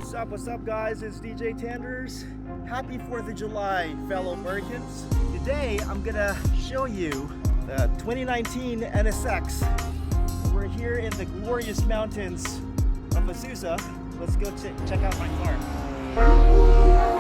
What's up guys, it's DJ Tanders. Happy 4th of July, fellow Americans. Today I'm gonna show you the 2019 NSX. We're here in the glorious mountains of Azusa. Let's go check out my car.